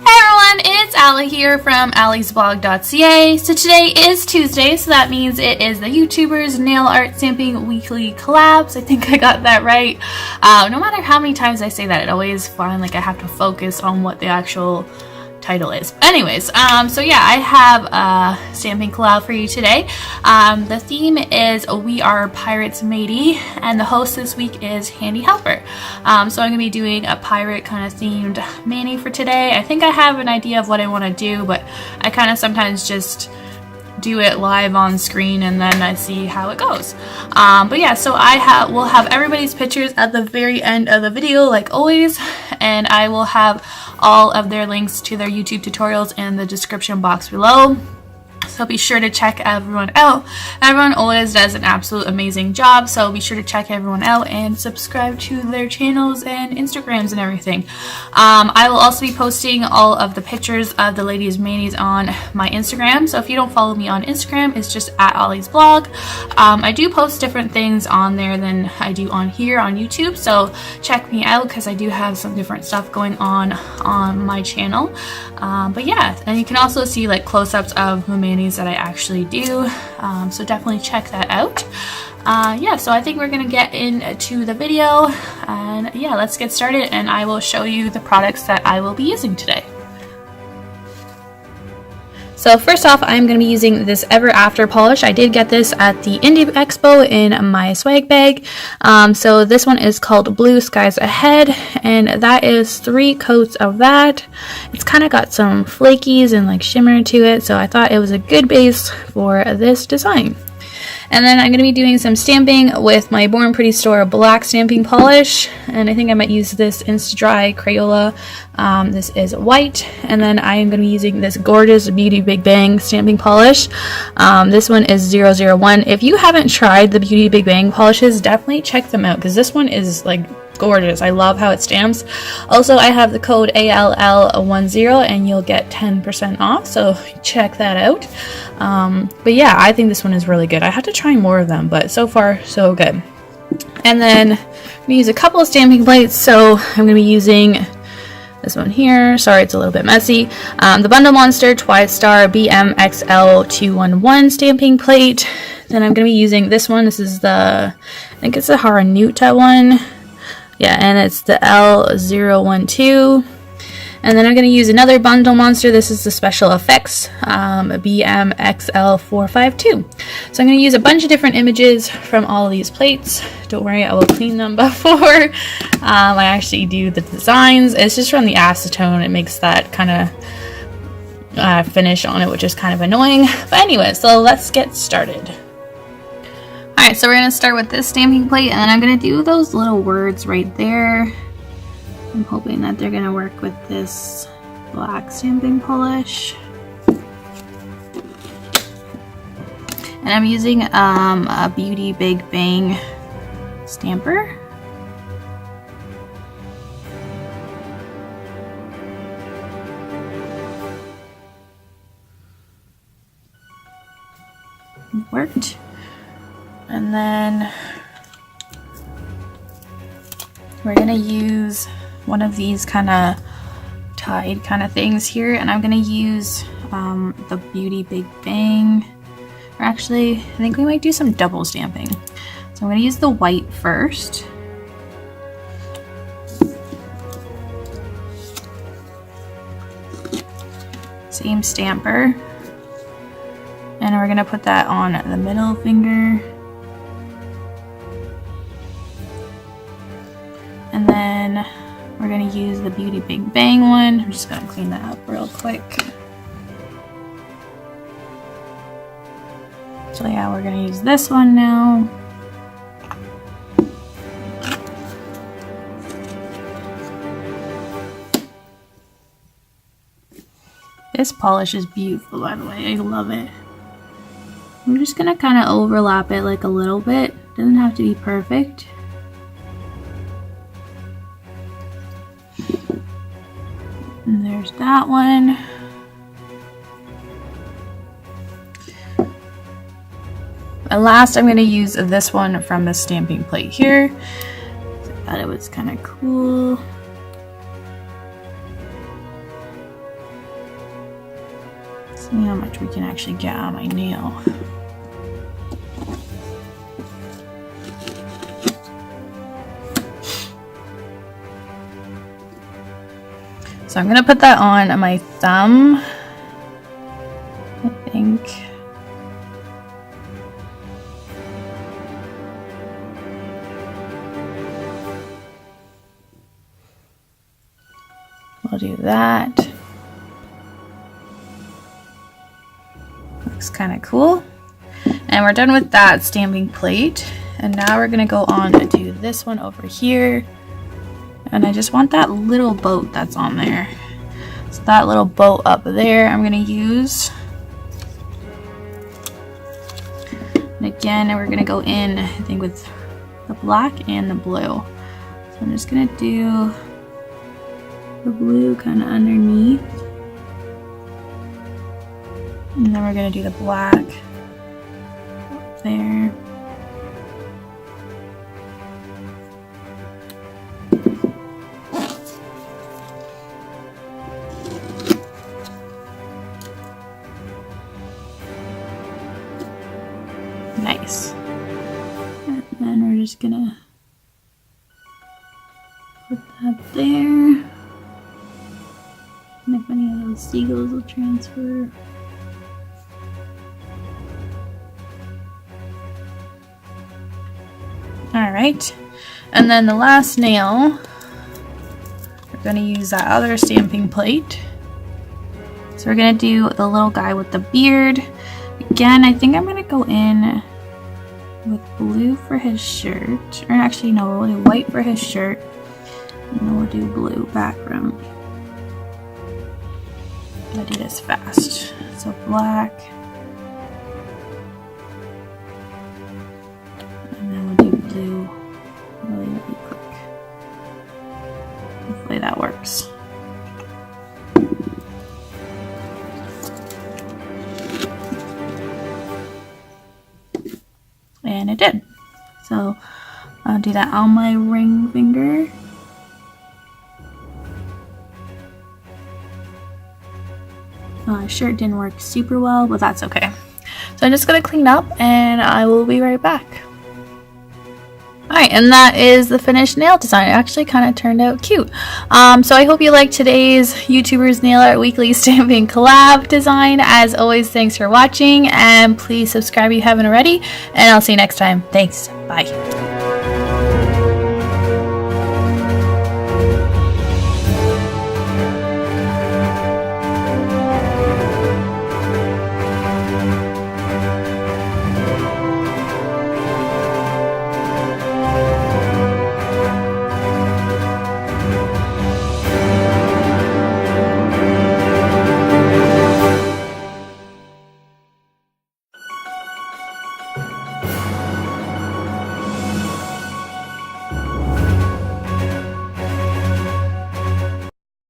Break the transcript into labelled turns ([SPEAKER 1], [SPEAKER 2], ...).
[SPEAKER 1] Hey everyone, it's Allie here from alliesblog.ca. So today is Tuesday, so that means it is the YouTubers Nail Art Stamping Weekly Collabs. I think I got that right. No matter how many times I say that, it always feels like I have to focus on what the actual title is. Anyways, so yeah, I have a stamping collab for you today. The theme is We Are Pirates Matey, and the host this week is Handy Helper. So I'm going to be doing a pirate kind of themed mani for today. I think I have an idea of what I want to do, but I kind of sometimes just do it live on screen and then I see how it goes. But yeah, so we'll have everybody's pictures at the very end of the video like always, and I will have all of their links to their YouTube tutorials in the description box below. So be sure to check everyone out. Everyone always does an absolute amazing job, so be sure to check everyone out and subscribe to their channels and Instagrams and everything. I will also be posting all of the pictures of the ladies' manis on my Instagram, so if you don't follow me on Instagram, it's just at Ollie's blog. I do post different things on there than I do on here on YouTube, so check me out because I do have some different stuff going on my channel. But yeah, and you can also see like close-ups of the manis that I actually do, so definitely check that out. Yeah, so I think we're gonna get into the video, and yeah, let's get started and I will show you the products that I will be using today. So first off, I'm going to be using this Ever After polish. I did get this at the Indie Expo in my swag bag. So this one is called Blue Skies Ahead, and that is 3 coats of that. It's kind of got some flakies and like shimmer to it, so I thought it was a good base for this design. And then I'm going to be doing some stamping with my Born Pretty Store black stamping polish, and I think I might use this Insta-Dry Crayola. This is white, and then I am going to be using this gorgeous Beauty Big Bang stamping polish. This one is 001. If you haven't tried the Beauty Big Bang polishes, definitely check them out because this one is like gorgeous. I love how it stamps. Also, I have the code ALL10 and you'll get 10% off, so check that out. But yeah, I think this one is really good. I have to try more of them, but so far so good. And then I'm going to use a couple of stamping plates, so I'm going to be using this one here. Sorry, it's a little bit messy. The Bundle Monster Twi-Star BMXL211 stamping plate. Then I'm going to be using this one. This is I think it's the Haranuta one. Yeah, and it's the L012. And then I'm going to use another Bundle Monster. This is the Special Effects BMXL452. So I'm going to use a bunch of different images from all of these plates. Don't worry, I will clean them before I actually do the designs. It's just from the acetone. It makes that kind of finish on it, which is kind of annoying. But anyway, so let's get started. Alright, so we're going to start with this stamping plate, and then I'm going to do those little words right there. I'm hoping that they're going to work with this black stamping polish. And I'm using a Beauty Big Bang stamper. It worked. And then we're going to use one of these kind of tied kind of things here, and I'm going to use the Beauty Big Bang. Or actually, I think we might do some double stamping. So I'm going to use the white first. Same stamper. And we're going to put that on the middle finger. And then we're going to use the Beauty Big Bang one. I'm just going to clean that up real quick. So yeah, we're going to use this one now. This polish is beautiful, by the way. I love it. I'm just going to kind of overlap it like a little bit. Doesn't have to be perfect. And there's that one. And last, I'm going to use this one from the stamping plate here. I thought it was kind of cool. See how much we can actually get on my nail. So I'm gonna put that on my thumb, I think. We'll do that. Looks kind of cool. And we're done with that stamping plate. And now we're gonna go on and do this one over here. And I just want that little boat that's on there. So that little boat up there I'm gonna use. And again, we're gonna go in, I think, with the black and the blue. So I'm just gonna do the blue kind of underneath. And then we're gonna do the black up there. Nice. And then we're just gonna put that there. And if any of those seagulls will transfer. Alright, and then the last nail, we're going to use that other stamping plate. So we're going to do the little guy with the beard. Again, I think I'm going to go in with blue for his shirt. Or actually, no, we'll do white for his shirt. And then we'll do blue background. I'm going to do this fast. So black. And then we'll do blue really, really quick. Hopefully that works. And it did. So I'll do that on my ring finger. Shirt didn't work super well, but that's okay. So I'm just gonna clean up and I will be right back. Alright, and that is the finished nail design. It actually kind of turned out cute. So I hope you liked today's YouTubers Nail Art Weekly Stamping Collab design. As always, thanks for watching, and please subscribe if you haven't already, and I'll see you next time. Thanks. Bye.